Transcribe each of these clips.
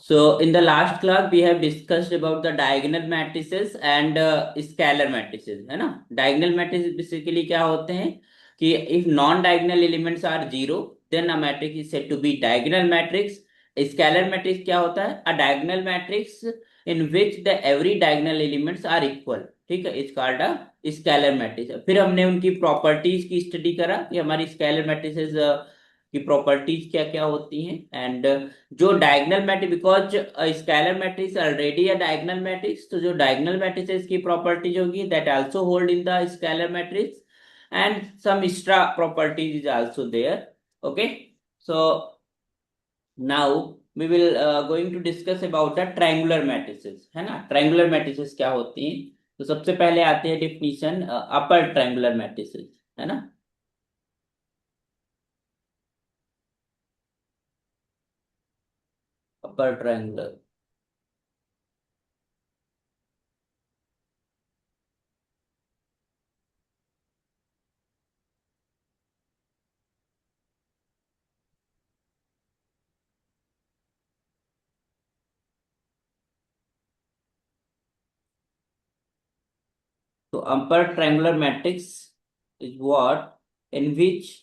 So in the last class we have discussed about the diagonal matrices and scalar matrices, है ना? Diagonal matrices basically क्या होते हैं कि if non-diagonal elements are zero, then a matrix is said to be diagonal matrix. Scalar matrix क्या होता है? A diagonal matrix in which the every diagonal elements are equal. ठीक है, it's called a scalar matrix. फिर हमने उनकी properties की study करा कि हमारी स्केलर मैट्रिसेस की प्रॉपर्टीज क्या क्या होती हैं एंड जो diagonal matrix, because scalar matrix already a diagonal matrix, तो जो डायगोनल मैट्रिसेस की प्रॉपर्टीज होगी that also hold in the scalar matrix and some extra properties is also there. Okay, so now we will going to discuss about the triangular matrices, है ना? Triangular matrices क्या होती हैं? तो सबसे पहले आते हैं डिफिनीशन अपर ट्रायंगुलर मैट्रिसेस, है ना? Upper triangular. तो upper triangular matrix is what in which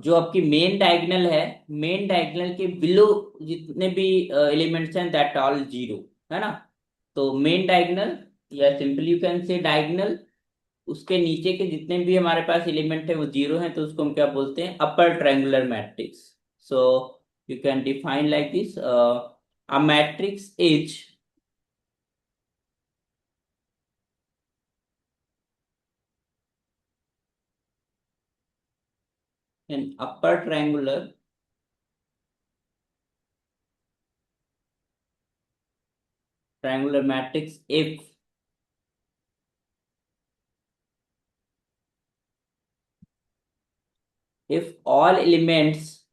जो आपकी मेन डायगोनल है, मेन डायगोनल के बिलो जितने भी एलिमेंट्स हैं दैट ऑल जीरो, है ना? तो मेन डायगोनल या simply you can say diagonal, उसके नीचे के जितने भी हमारे पास एलिमेंट है वो जीरो हैं, तो उसको हम क्या बोलते हैं? अपर triangular matrix. So you can define like this, a matrix is an upper triangular matrix if all elements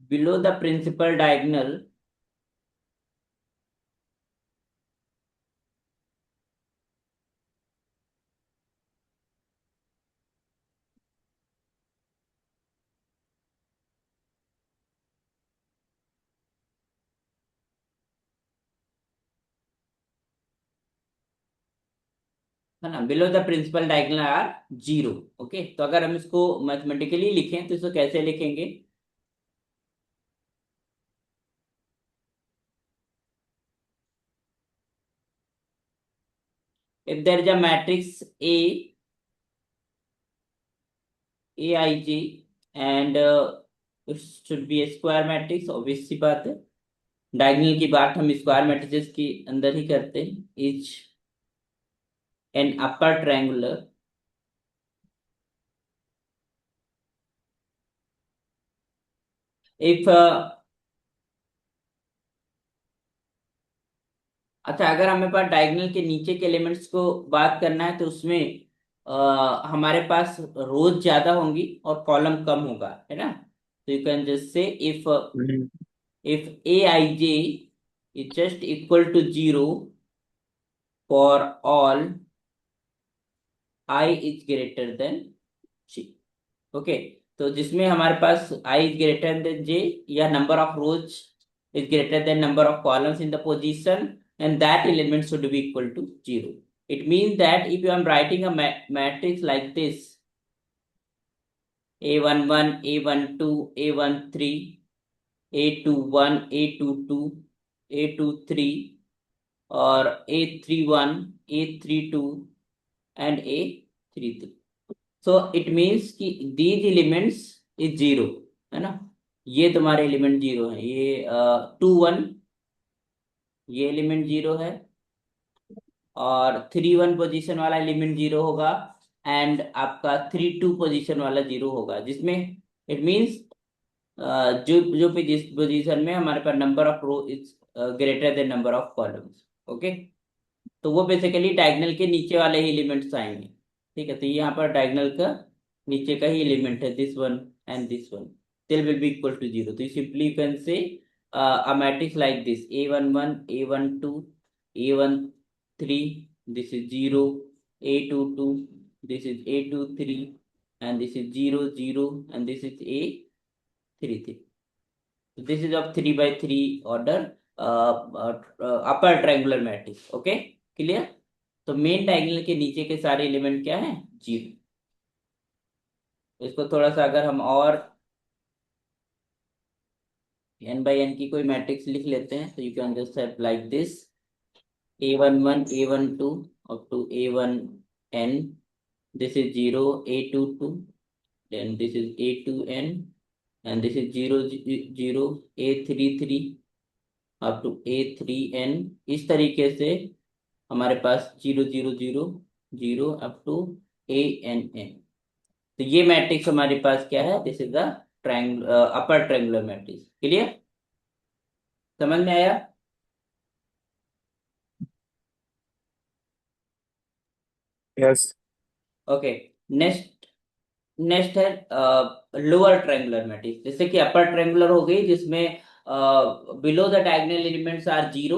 below the principal diagonal है ना, below the principal diagonal are zero. Okay, तो अगर हम इसको मैथमेटिकली लिखें तो इसको कैसे लिखेंगे? If there is a matrix A I ji and it should be a square matrix, obvious सी बात है. डायगोनल की बात हम स्क्वायर मैट्रिसेस के अंदर ही करते हैं. Is an upper triangular, if अच्छा, अगर हमें पास डायगोनल के नीचे के एलिमेंट्स को बात करना है तो उसमें हमारे पास रोज ज्यादा होंगी और कॉलम कम होगा, है ना? तो you can just say if aij is just equal to 0 for all I is greater than j. Okay, तो जिसमें हमारे पास i is greater than j या number of rows is greater than number of columns in the position, and that element should be equal to 0. It means that if you are writing a matrix like this, a11 a12 a13 a21 a22 a23 और A31 A32 and A33, so it means कि these elements is zero, है ना? ये तुम्हारे element zero है. ये 2 1 ये element zero है और 3 1 पोजीशन वाला एलिमेंट जीरो होगा एंड आपका 3 2 पोजीशन वाला जीरो होगा, जिसमें इट मींस जो जो जिस पोजीशन में हमारे पास number of row is greater than number of columns. Okay, तो वो बेसिकली डायगोनल के नीचे वाले ही एलिमेंट्स आएंगे. ठीक है, तो यहाँ पर डायगोनल का नीचे का ही एलिमेंट है, this one and this one, still will be equal to 0. So simply you can say a matrix like this: a11 a12 a13, this is 0, a22, this is a23, and this is 0 0 and this is a 3 3. So this is of 3 by 3 order upper triangular matrix. Okay, clear? तो main diagonal के नीचे के सारे element क्या है? 0। इसको थोड़ा सा अगर हम और n by n की कोई मैट्रिक्स लिख लेते हैं तो you can just have like this a11 a12 up to a1n, this is 0 a22, then this is a2n, and this is 0 0 a33 up to a3n। इस तरीके से हमारे पास 0 0 0 0 अप टू an n। तो ये मैट्रिक्स हमारे पास क्या है? This is the triangle upper triangular matrix. Clear? समझ में आया? यस। ओके। नेक्स्ट नेक्स्ट है लोअर ट्रायंगुलर मैट्रिक्स। जैसे कि अपर ट्रायंगुलर हो गई जिसमें below the diagonal elements are 0।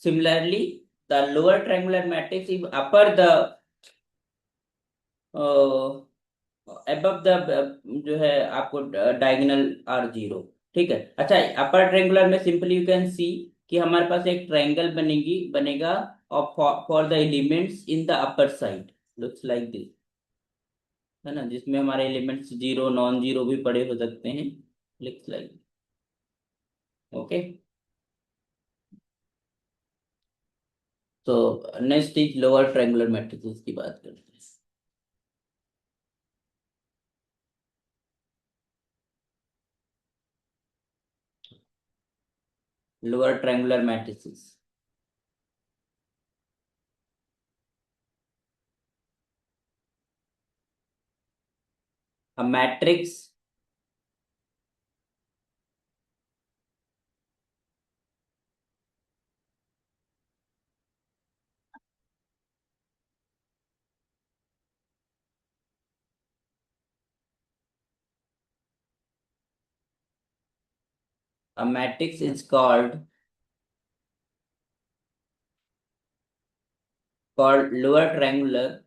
Similarly the lower triangular matrix if upper the above the जो है आपको डायगोनल आर 0। ठीक है। अच्छा, अपर ट्रायंगुलर में सिंपली यू कैन सी कि हमारे पास एक ट्रायंगल बनेगा और for the elements in the upper side looks like this, है ना, जिसमें हमारे एलिमेंट्स 0 नॉन 0 भी पड़े हो सकते हैं। Looks like. ओके। तो next is lower triangular matrix की बात करते हैं। Lower triangular matrix, a matrix a matrix is called lower triangular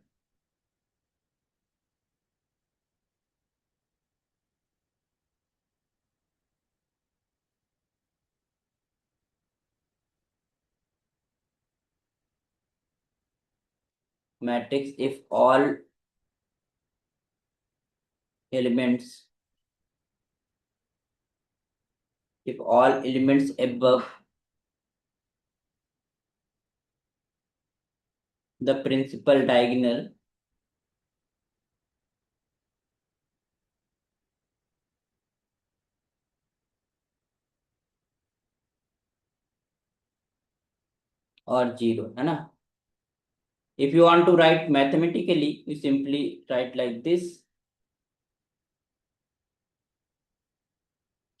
matrix elements if all elements above the principal diagonal or 0, है ना? If you want to write mathematically, you simply write like this: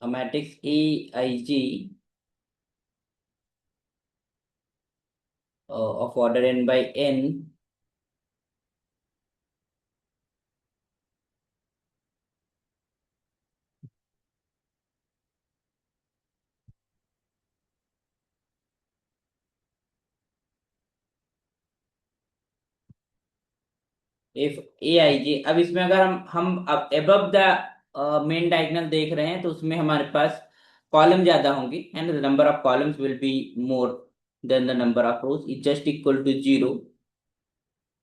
a matrix Aij of order n by n if Aij। अब इसमें अगर हम अब above the main diagonal देख रहे हैं तो उसमें हमारे पास कॉलम ज्यादा होंगे, and the number of columns will be more than the number of rows is just equal to 0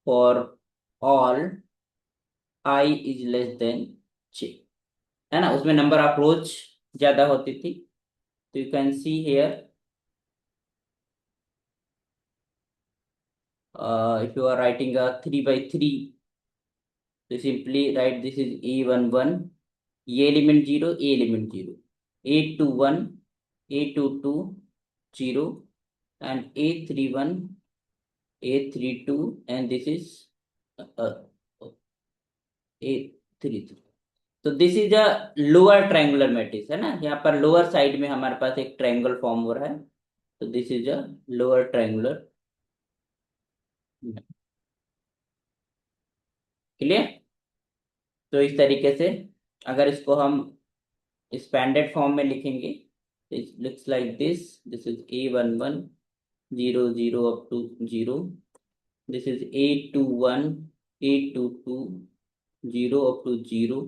for all I is less than 6, है ना? उसमें नंबर ऑफ रोज ज्यादा होती थी। तो you can see here if you are writing a 3 by 3, so simply write this is a11, ये element 0, A element 0, a21 a22 0, and a31 a32, and this is uh, a33। तो this is a lower triangular matrix, है ना? यहाँ पर lower side में हमारे पास एक triangle form हो रहा है, तो this is a lower triangular. Clear? तो इस तरीके से अगर इसको हम स्पैंडेड फॉर्म में लिखेंगे, it looks like this. This is a11 0 0 up to 0, this is a21 a22 zero up to zero,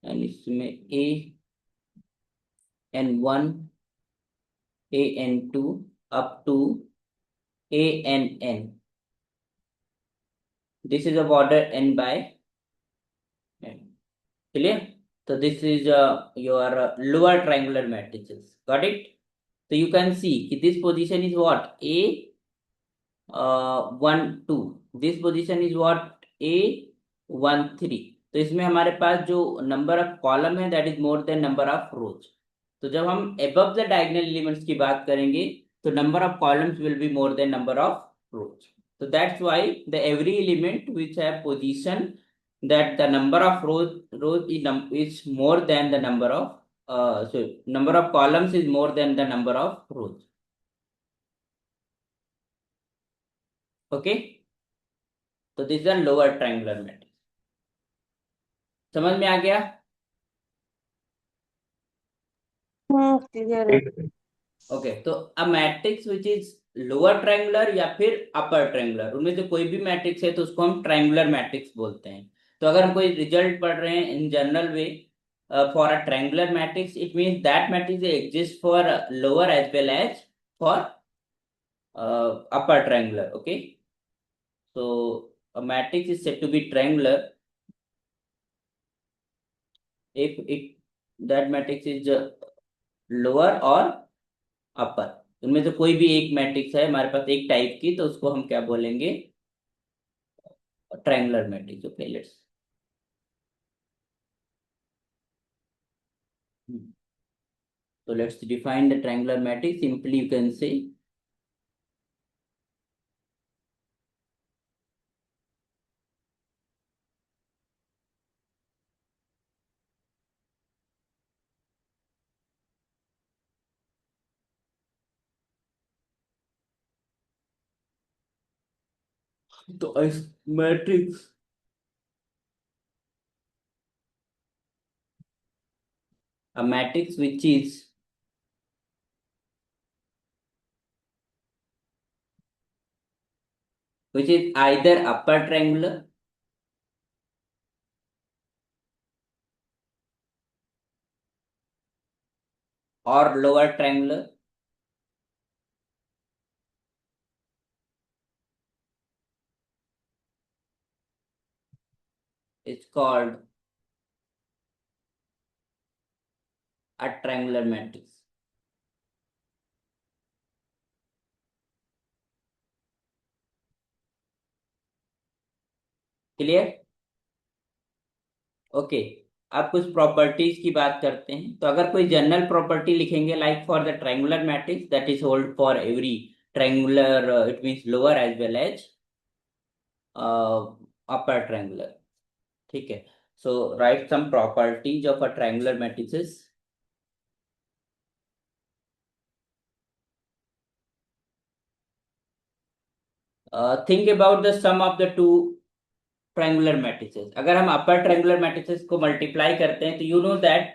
and इसमें an1 an2 up to ann. This is of order n by n. Clear? So this is your lower triangular matrices. Got it? So you can see this position is what? A 1 2. This position is what? A 1 3. तो इसमें हमारे पास जो number of column है that is more than number of रोज. तो जब हम above the diagonal elements की बात करेंगे तो number of columns will be more then number of rose. So that's why the every element which have position that the number of rows is more than the number of so number of columns is more than the number of rows. Okay, so this is a lower triangular matrix. समझ में आ गया? Clear है। Okay, तो a matrix which is lower triangular या फिर upper triangular, उनमें से कोई भी मैट्रिक्स है तो उसको हम ट्रायंगुलर मैट्रिक्स बोलते हैं. तो अगर हम कोई रिजल्ट पढ़ रहे हैं in general way for a triangular matrix, it means that matrix exist for lower as well as for upper triangular. Okay, so a matrix is said to be triangular if it that matrix is lower or upper. उनमें से कोई भी एक matrix है हमारे पास एक type की, तो उसको हम क्या बोलेंगे? Triangular matrix. Okay, let's so let's define the triangular matrix. Simply you can say तो इस matrix a matrix which is either upper triangular or lower triangular is called a triangular matrix. Clear? Okay, अब कुछ properties की बात करते हैं. तो अगर कोई जनरल प्रॉपर्टी लिखेंगे like for the triangular matrix that is hold for every triangular, it means lower as well as upper triangular. ठीक है, so write some properties of a triangular matrices. Think about the sum of the two triangular matrices. अगर हम upper triangular matrices को multiply करते हैं तो you know that,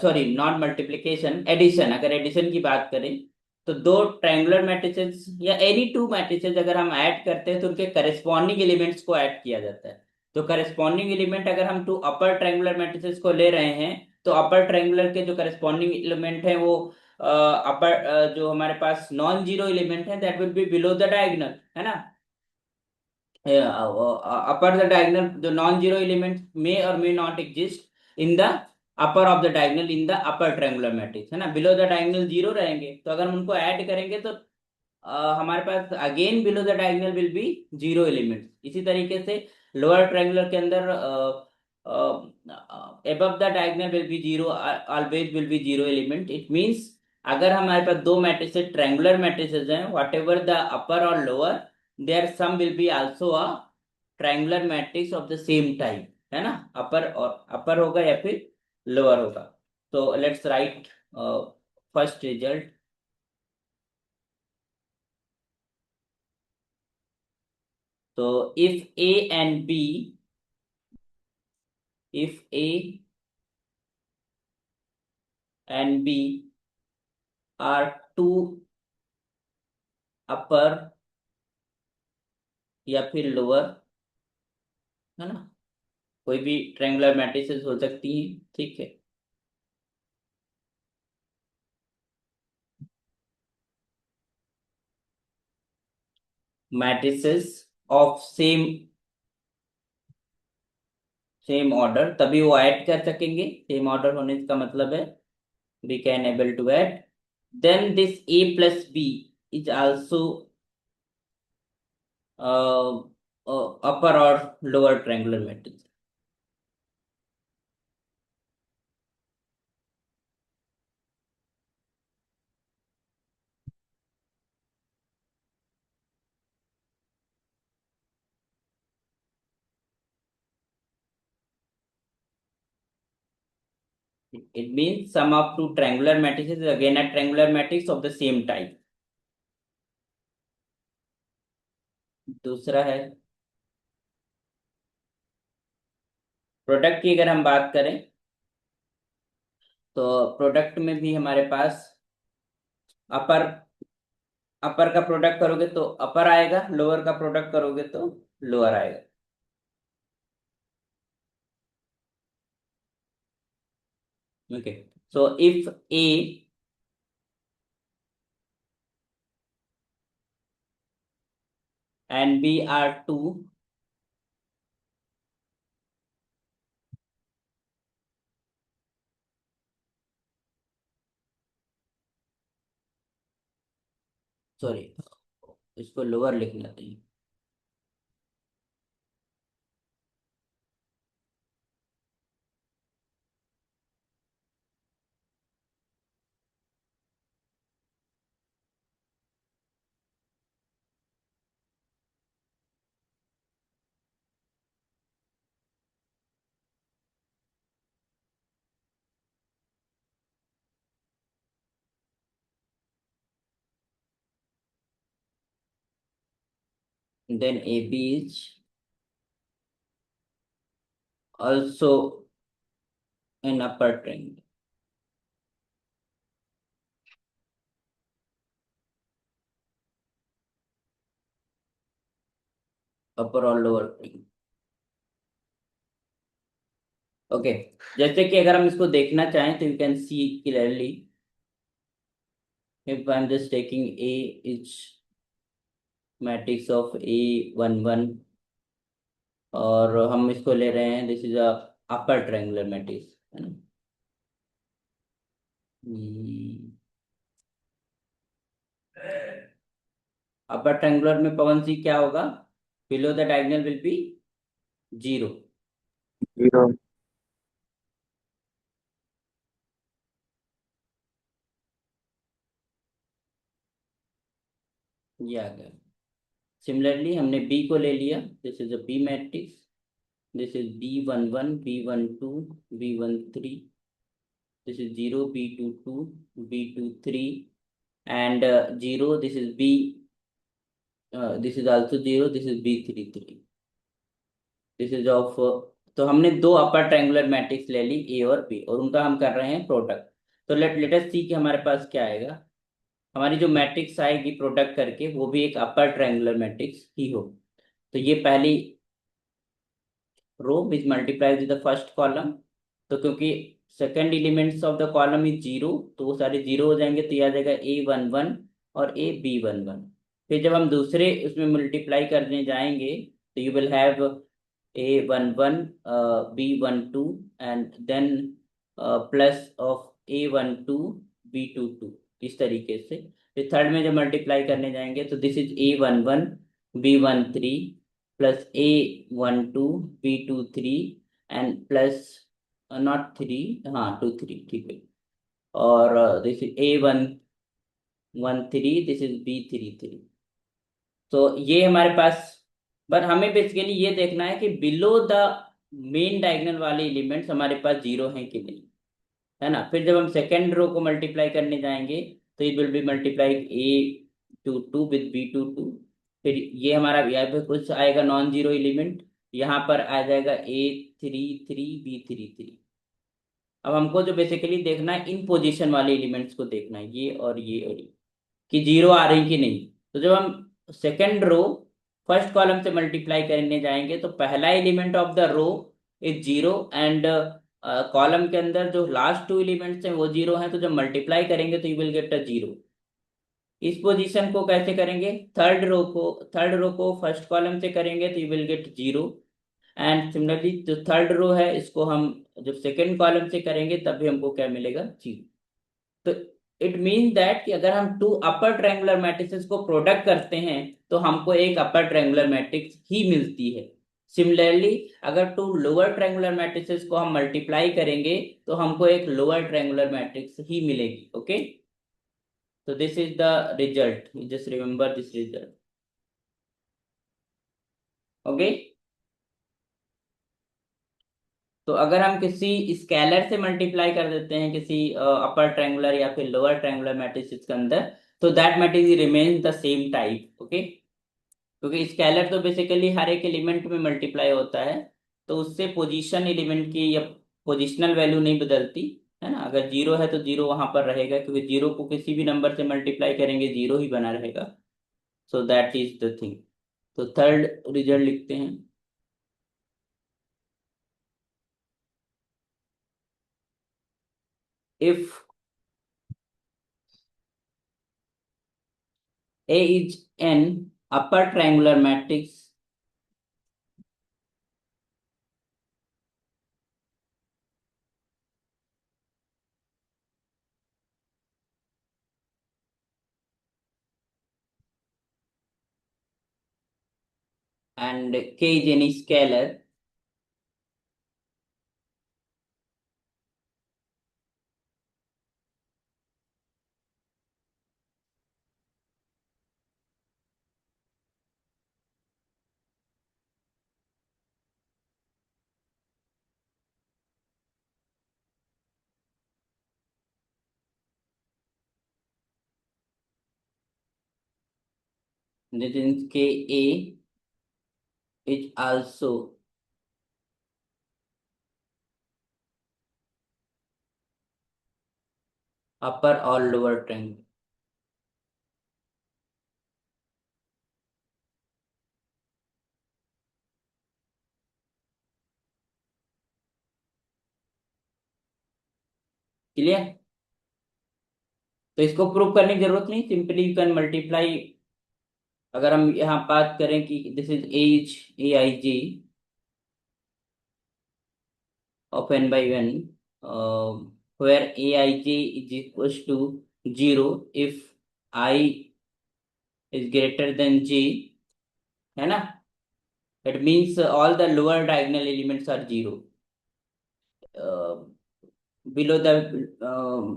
sorry not multiplication, addition. अगर addition की बात करें तो दो ट्रायंगुलर मैट्रिसेस या एनी टू मैट्रिसेस अगर हम ऐड करते हैं तो उनके करस्पॉन्डिंग एलिमेंट्स को ऐड किया जाता है. तो करस्पॉन्डिंग एलिमेंट अगर हम टू अपर ट्रायंगुलर मैट्रिसेस को ले रहे हैं तो अपर ट्रायंगुलर के जो करस्पॉन्डिंग एलिमेंट है वो अपर जो हमारे पास नॉन जीरो एलिमेंट है that will be below the diagonal, है ना? upper the diagonal, the non-zero element may or may not exist in the upper of the diagonal in the upper triangular matrix, है ना? Below the diagonal zero रहेंगे, तो अगर हम उनको add करेंगे तो हमारे पास again below the diagonal will be zero elements. इसी तरीके से लोअर ट्रायंगुलर के अंदर above the diagonal will be zero, always will be zero element. It means अगर हमारे पास दो मैट्रिसेस ट्रायंगुलर मैट्रिसेस हैं, वॉट एवर द अपर और lower, their sum will be also a triangular matrix of the same type, है ना? अपर और अपर होगा या फिर लोअर होगा. तो लेट्स राइट फर्स्ट रिजल्ट. तो if A and B, if A and B are two upper या फिर lower, है ना? कोई भी ट्रायंगुलर मैट्रिसेस हो सकती हैं, ठीक है। Matrices of same same order, तभी वो ऐड कर सकेंगे। सेम ऑर्डर होने का मतलब है we can able to add, then this a plus b is also uh, upper or lower triangular matrix. It means sum of two triangular matrices is again a triangular matrix of the same type. दूसरा है product की, अगर हम बात करें तो product में भी हमारे पास अपर अपर का प्रोडक्ट करोगे तो अपर आएगा, लोअर का प्रोडक्ट करोगे तो लोअर आएगा। Okay, so if A and b are two, sorry इसको लोअर लिखना चाहिए। Then AB is also an upper triangle, upper or lower triangle। Okay, जैसे कि अगर हम इसको देखना चाहें तो you can see clearly, if I am just taking a is matrix of A11 और हम इसको ले रहे हैं, this is a upper triangular matrix, है ना। अपर ट्रायंगुलर में पवन सी क्या होगा, below the diagonal will be zero. 0, ये आ गया। सिमिलरली हमने बी को ले लिया, this is a B matrix, this is B11, B12, B13, this is 0, B22, B23, and 0, this is B, this is also 0, this is B33, this is of तो हमने दो upper triangular matrix ले ली ए और B, और उनका हम कर रहे हैं प्रोडक्ट। तो लेट अस सी कि हमारे पास क्या आएगा। हमारी जो मैट्रिक्स आएगी प्रोडक्ट करके वो भी एक अपर ट्रायंगुलर मैट्रिक्स ही हो। तो ये पहली row which multiplies with the first column, तो क्योंकि second elements of the column is zero तो वो सारे जीरो हो जाएंगे, तो यह आ जाएगा A11 और AB11। फिर जब हम दूसरे उसमें मल्टीप्लाई करने जाएंगे तो you will have A11 B12 and then plus of A12 B22, इस तरीके से। फिर थर्ड में जब मल्टीप्लाई करने जाएंगे तो this is A11 B13 plus A12 B23 and plus not three, हाँ 23, ठीक है। और this is A113, this is B33। तो ये हमारे पास, बट हमें बेसिकली ये देखना है कि बिलो द मेन डायगोनल वाले एलिमेंट्स हमारे पास जीरो हैं कि नहीं, है ना। फिर जब हम सेकेंड रो को मल्टीप्लाई करने जाएंगे तो it will B multiply A22 with B22। फिर ये हमारा यहाँ पे कुछ आएगा नॉन जीरो एलिमेंट, यहाँ पर आ जाएगा A33 B33। अब हमको जो बेसिकली देखना है इन पोजीशन वाले एलिमेंट्स को देखना है, ये और ये और ये, कि जीरो आ रही कि नहीं। तो जब हम सेकेंड रो फर्स्ट कॉलम से मल्टीप्लाई करने जाएंगे तो पहला element of the row is zero, and column के अंदर जो लास्ट टू एलिमेंट्स हैं वो जीरो हैं, तो जब मल्टीप्लाई करेंगे तो you will get a zero. इस पोजीशन को कैसे करेंगे, थर्ड रो को फर्स्ट कॉलम से करेंगे तो you will get zero, and similarly जो थर्ड रो है इसको हम जब सेकेंड कॉलम से करेंगे तब भी हमको क्या मिलेगा, जीरो। तो इट मीन दैट कि अगर हम टू अपर ट्रायंगुलर मैट्रिसेस को प्रोडक्ट करते हैं तो हमको एक अपर ट्रायंगुलर मैट्रिक्स ही मिलती है। सिमिलरली अगर टू लोअर ट्रायंगुलर मैट्रिसेस को हम मल्टीप्लाई करेंगे तो हमको एक लोअर ट्रायंगुलर मैट्रिक्स ही मिलेगी। Okay, so this is the result, you just remember this result। Okay, तो अगर हम किसी स्केलर से मल्टीप्लाई कर देते हैं किसी अपर ट्रायंगुलर या फिर लोअर ट्रायंगुलर मैट्रिसेस के अंदर, तो that matrix remains the same type. Okay, क्योंकि स्केलर तो बेसिकली हर एक एलिमेंट में मल्टीप्लाई होता है, तो उससे पोजीशन एलिमेंट की या पोजिशनल वैल्यू नहीं बदलती है ना। अगर जीरो है तो जीरो वहां पर रहेगा, क्योंकि जीरो को किसी भी नंबर से मल्टीप्लाई करेंगे जीरो ही बना रहेगा। So that is the thing. तो थर्ड रिजल्ट लिखते हैं। If A is an upper triangular matrix and K is any scalar, that is Ka is also upper or lower triangle। Clear? तो इसको prove करने की जरूरत नहीं, सिंपली यू कैन मल्टीप्लाई। अगर हम यहाँ बात करें कि this is as A I J of n by n, where aij is equals to 0 if I is greater than j, है ना। It means all the lower diagonal elements are zero, below the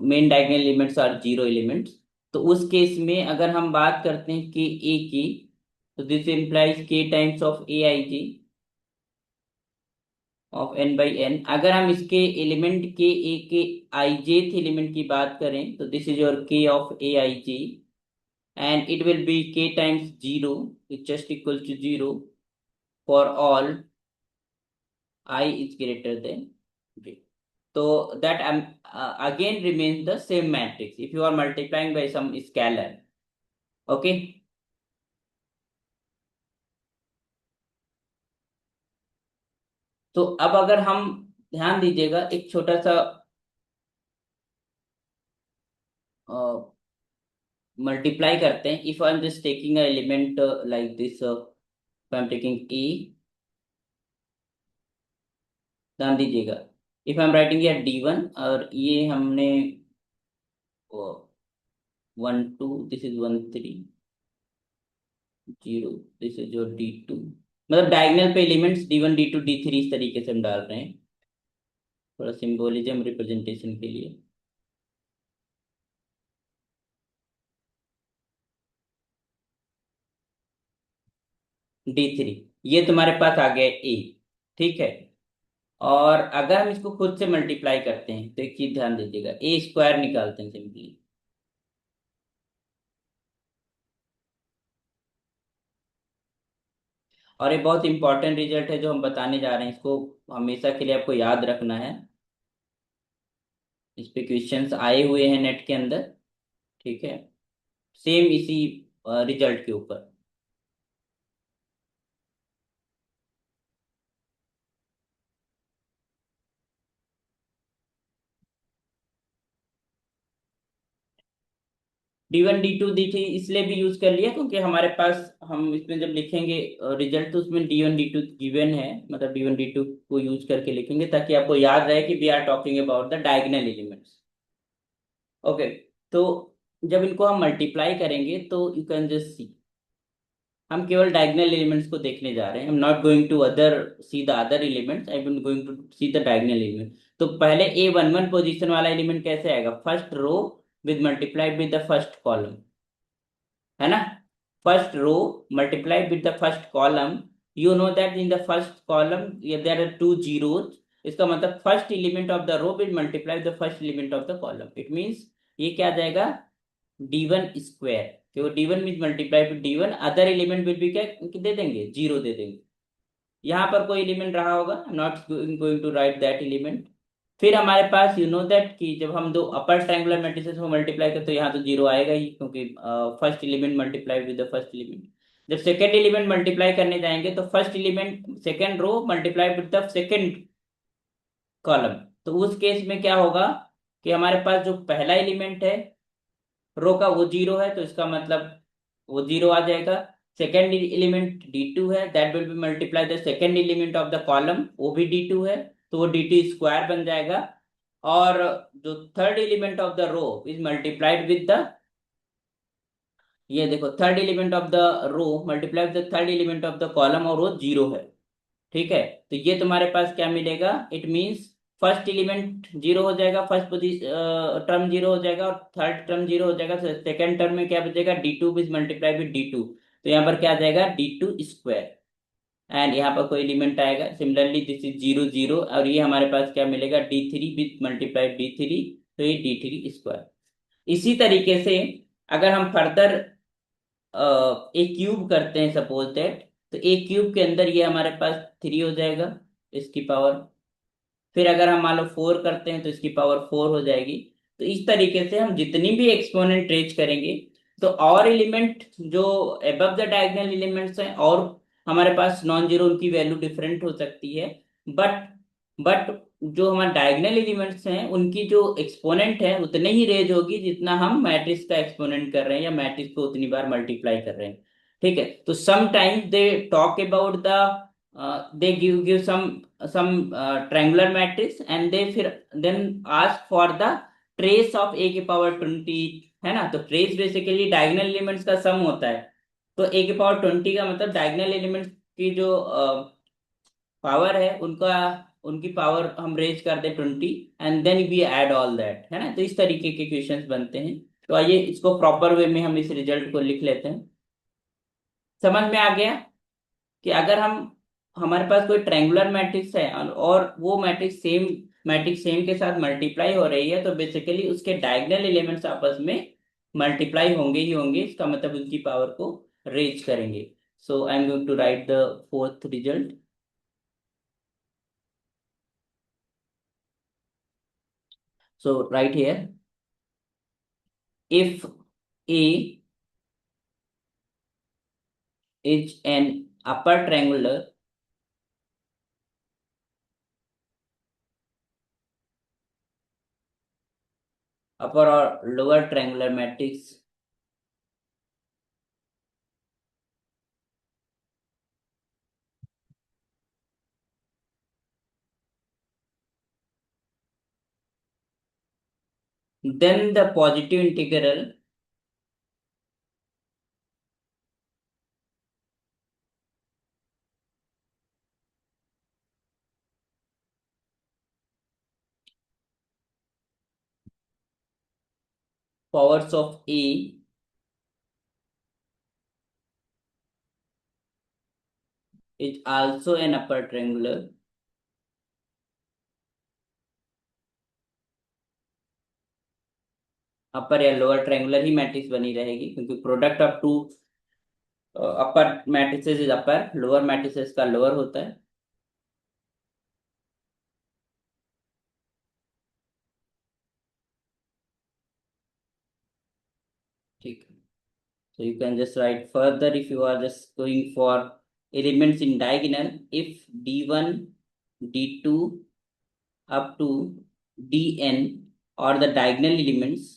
main diagonal elements are zero elements। तो उस case में अगर हम बात करते हैं के ए की, तो this implies K times of A I J of n by n। अगर हम इसके एलिमेंट के ए के आई जेथ एलिमेंट की बात करें तो this is your K of A I ji, and it will be k times zero, it just equal to zero for all I is greater than j। So that again remains the same matrix if you are multiplying by some scalar। Okay, तो अब अगर हम ध्यान दीजिएगा एक छोटा सा multiply करते हैं। If I am just taking a element like this, I am taking A, ध्यान दीजिएगा। इफ आई एम राइटिंग ये D1 और ये हमने 1 2, this is 1 3 0, this is your D2। मतलब डायगोनल पे एलिमेंट्स D1 D2 D3 इस तरीके से हम डाल रहे हैं, थोड़ा सिंबोलिज्म रिप्रेजेंटेशन के लिए। D3 ये तुम्हारे पास आ गया ए, ठीक है। और अगर हम इसको खुद से मल्टीप्लाई करते हैं तो एक चीज ध्यान दीजिएगा, ए स्क्वायर निकालते हैं सिंपली। और ये बहुत इंपॉर्टेंट रिजल्ट है जो हम बताने जा रहे हैं, इसको हमेशा के लिए आपको याद रखना है। इस पे क्वेश्चंस आए हुए हैं नेट के अंदर, ठीक है, सेम इसी रिजल्ट के ऊपर। D1 D2 D3 इसलिए भी यूज कर लिया क्योंकि हमारे पास हम इसमें जब लिखेंगे रिजल्ट तो उसमें D1 D2 गिवन है, मतलब D1 D2 को यूज करके लिखेंगे ताकि आपको याद रहे कि we are talking about the diagonal elements. Okay, तो जब इनको हम मल्टीप्लाई करेंगे तो यू कैन जस्ट सी, हम केवल डायगोनल एलिमेंट्स को देखने जा रहे हैं। I am not going to other see the other elements, I am going to see the diagonal element. तो पहले A11 पोजीशन वाला एलिमेंट कैसे आएगा, first row with multiplied with the first column, है ना। First row multiplied with the first column, you know that in the first column there are two zeros, इसका मतलब first element of the row will multiply the first element of the column. It means ये क्या आ जाएगा, D1 square, कि वो D1 mean multiply with D1, other element will भी क्या दे देंगे, जीरो दे देंगे। यहाँ पर कोई एलिमेंट रहा होगा, not going to write that element. फिर हमारे पास यू नो दैट कि जब हम दो अपर ट्रायंगुलर मैट्रिसेस को मल्टीप्लाई करते तो यहाँ तो जीरो आएगा ही, क्योंकि first element multiply with the first element. जब सेकेंड एलिमेंट मल्टीप्लाई करने जाएंगे तो first element second row multiply with the second column, तो उस केस में क्या होगा कि हमारे पास जो पहला एलिमेंट है रो का वो जीरो है, तो इसका मतलब वो जीरो आ जाएगा। सेकेंड एलिमेंट D2 है, that will B multiply the second element of the column, वो भी D2 है, तो वो D2 स्क्वायर बन जाएगा। और जो third element of the row is multiplied with the, ये देखो third element of the row multiply with the third element of the column, और वो जीरो है। ठीक है, तो ये तुम्हारे पास क्या मिलेगा, it means first element zero हो जाएगा, फर्स्ट टर्म जीरो हो जाएगा, और थर्ड टर्म जीरो हो जाएगा, तो सेकेंड टर्म में क्या बचेगा, D2 is multiply with D2, तो यहाँ पर क्या आ जाएगा D2 स्क्वायर, एंड यहाँ पर कोई एलिमेंट आएगा, similarly this is zero zero, और ये हमारे पास क्या मिलेगा D3 विद मल्टीप्लाई D3, तो ये D3 स्क्वायर। इसी तरीके से अगर हम फर्दर एक क्यूब करते हैं सपोज दैट, तो एक क्यूब के अंदर ये हमारे पास 3 हो जाएगा इसकी पावर। फिर अगर हम मान लो 4 करते हैं तो इसकी पावर 4 हो जाएगी। तो इस तरीके से हम जितनी भी एक्सपोनेंट रेज करेंगे, तो और एलिमेंट जो एबव द डायगोनल एलिमेंट्स हैं, और हमारे पास नॉन जीरो उनकी वैल्यू डिफरेंट हो सकती है, बट बट जो हमारे डायगोनल एलिमेंट्स हैं उनकी जो एक्सपोनेंट है उतने ही रेज होगी जितना हम मैट्रिक्स का एक्सपोनेंट कर रहे हैं या मैट्रिक्स को उतनी बार मल्टीप्लाई कर रहे हैं। ठीक है, तो sometimes they talk about the, they give some triangular matrix, and they फिर then ask for the trace of a की पावर 20, है ना। तो ट्रेस बेसिकली डायगोनल एलिमेंट्स का सम होता है, तो a की पावर 20 का मतलब डायगोनल एलिमेंट्स की जो पावर है उनका, उनकी पावर हम रेज कर दे 20, and then we add all that, है ना। तो इस तरीके के क्वेश्चंस बनते हैं। तो आइए इसको प्रॉपर वे में हम इस रिजल्ट को लिख लेते हैं। समझ में आ गया कि अगर हम, हमारे पास कोई ट्रायंगुलर मैट्रिक्स है और वो मैट्रिक्स सेम के साथ मल्टीप्लाई हो रही है, तो बेसिकली उसके डायगोनल एलिमेंट्स आपस में मल्टीप्लाई होंगे ही होंगे, इसका मतलब उनकी पावर को रेज करेंगे। So I am going to write the fourth result. So right here, if A is an upper triangular upper or lower triangular matrix, then the positive integral powers of A is also an upper triangular, upper या lower triangular ही matrix बनी रहेगी, क्योंकि product of two upper matrices is upper, lower matrices का lower होता है। ठीक है, so you can just write further if you are just going for elements in diagonal, if D1 D2 up to Dn or the diagonal elements,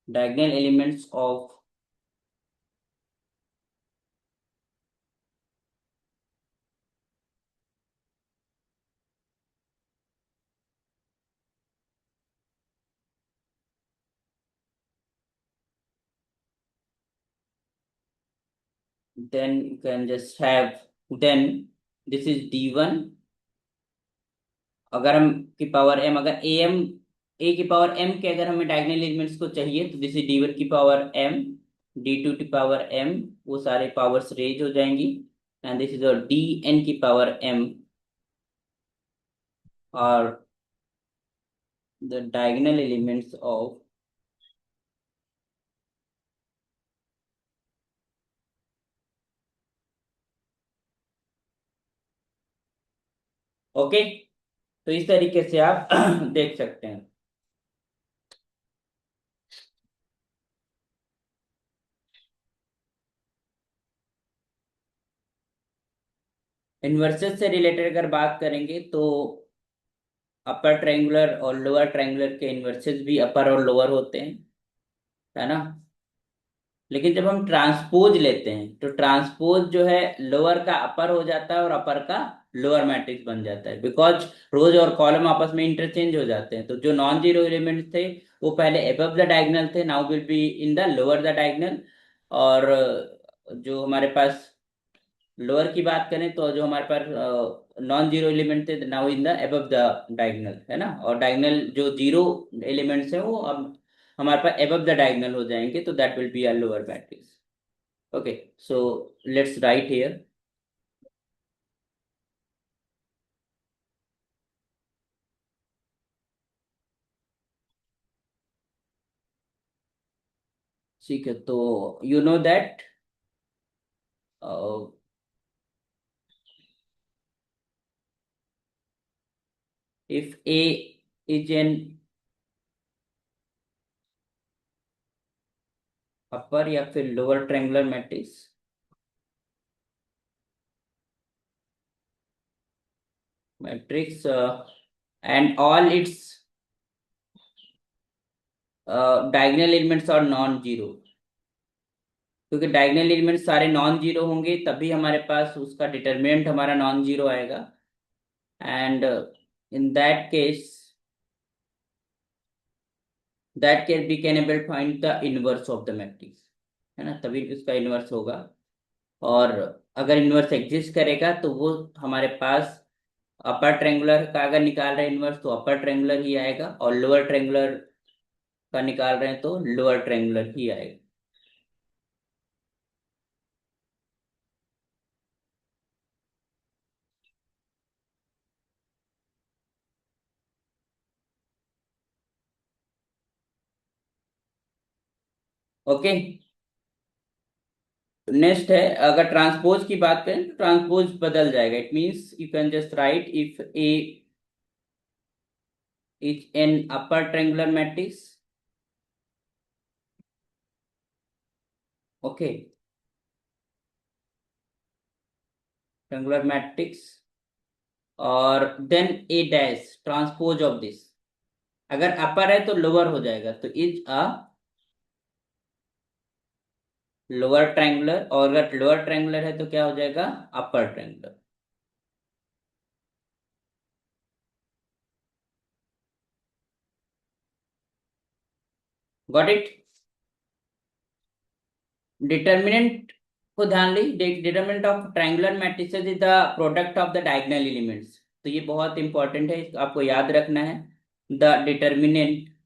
diagonal elements of then you can just have, then this is d1, अगर हम की power m, अगर am a की power m के अगर हमें diagonal elements को चाहिए तो दिस इज d1 की पावर m, d2 की पावर m, वो सारे पावर्स रेज हो जाएंगी, एंड दिस इज और dn की पावर m, और the diagonal elements of okay. तो इस तरीके से आप देख सकते हैं। इन्वर्सेस से रिलेटेड अगर बात करेंगे तो अपर ट्रायंगुलर और लोअर ट्रायंगुलर के इन्वर्सेस भी अपर और लोअर होते हैं, है ना। लेकिन जब हम ट्रांसपोज लेते हैं तो ट्रांसपोज जो है लोअर का अपर हो जाता है और अपर का लोअर मैट्रिक्स बन जाता है, बिकॉज रोज और कॉलम आपस में इंटरचेंज हो जाते हैं। तो जो नॉन जीरो एलिमेंट्स थे वो पहले एबव द डायगोनल थे, now will be in the lower the diagonal. और जो हमारे पास लोअर की बात करें तो जो हमारे पास नॉन जीरो एलिमेंट थे now in the above the diagonal, है ना। और डायगोनल जो जीरो एलिमेंट्स है वो अब हमारे पास अबव द डायगोनल हो जाएंगे, तो that will be a lower matrix. Okay, so let's write here. ठीक है, तो you know that if A is an upper या फिर lower triangular matrix, matrix and all its diagonal elements are non zero, क्योंकि diagonal element सारे non zero होंगे तभी हमारे पास उसका डिटरमिनेंट हमारा नॉन जीरो आएगा। And in that case we can able find the inverse of the matrix, है ना, तभी उसका इनवर्स होगा। और अगर इनवर्स एग्जिस्ट करेगा तो वो हमारे पास अपर ट्रायंगुलर का अगर निकाल रहे हैं इनवर्स तो अपर ट्रायंगुलर ही आएगा, और लोअर ट्रायंगुलर का निकाल रहे हैं तो लोअर ट्रायंगुलर ही आएगा। ओके, नेक्स्ट है, अगर ट्रांसपोज की बात करें तो ट्रांसपोज बदल जाएगा। It means you can just write if A is an upper triangular matrix, okay, triangular matrix, और then A dash transpose of this, अगर अपर है तो लोअर हो जाएगा, तो इज अ लोअर ट्रायंगुलर, और अगर लोअर ट्रायंगुलर है तो क्या हो जाएगा, upper triangular. Got it. Determinant को ध्यान ली, determinant of triangular matrices is the product of the diagonal elements, तो ये बहुत इंपॉर्टेंट है, आपको याद रखना है। The determinant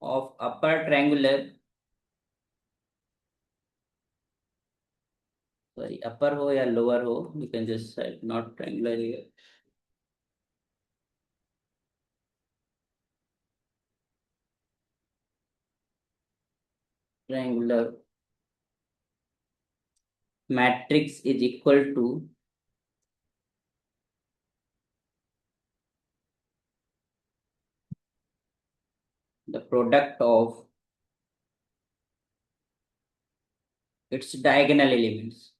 of upper triangular, sorry, upper हो या lower हो, you can just say not triangular here, triangular matrix is equal to the product of its diagonal elements,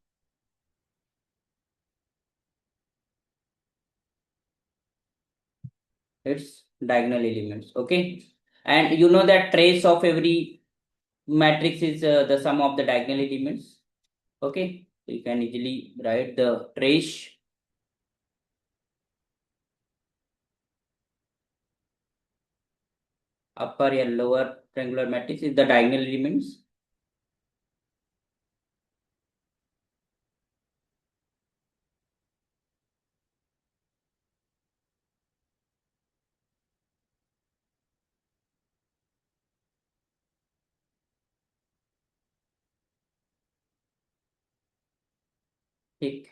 its diagonal elements. Okay, and you know that trace of every matrix is the sum of the diagonal elements. Okay, so you can easily write the trace upper and lower triangular matrix is the diagonal elements. ठीक,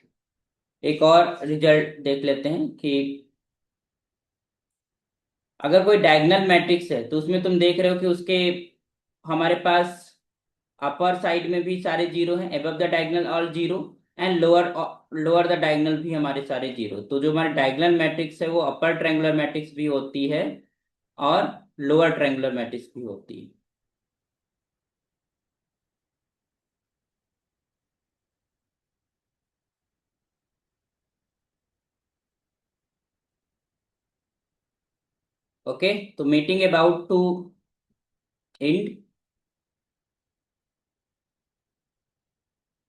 एक और result देख लेते हैं कि अगर कोई diagonal matrix है तो उसमें तुम देख रहे हो कि उसके हमारे पास अपर साइड में भी सारे जीरो हैं, above the diagonal all zero, and lower lower the diagonal भी हमारे सारे जीरो। तो जो हमारे डायगोनल मैट्रिक्स है वो अपर ट्रायंगुलर मैट्रिक्स भी होती है और लोअर ट्रायंगुलर मैट्रिक्स भी होती है। ओके, तो मीटिंग अबाउट टू एंड,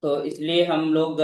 तो इसलिए हम लोग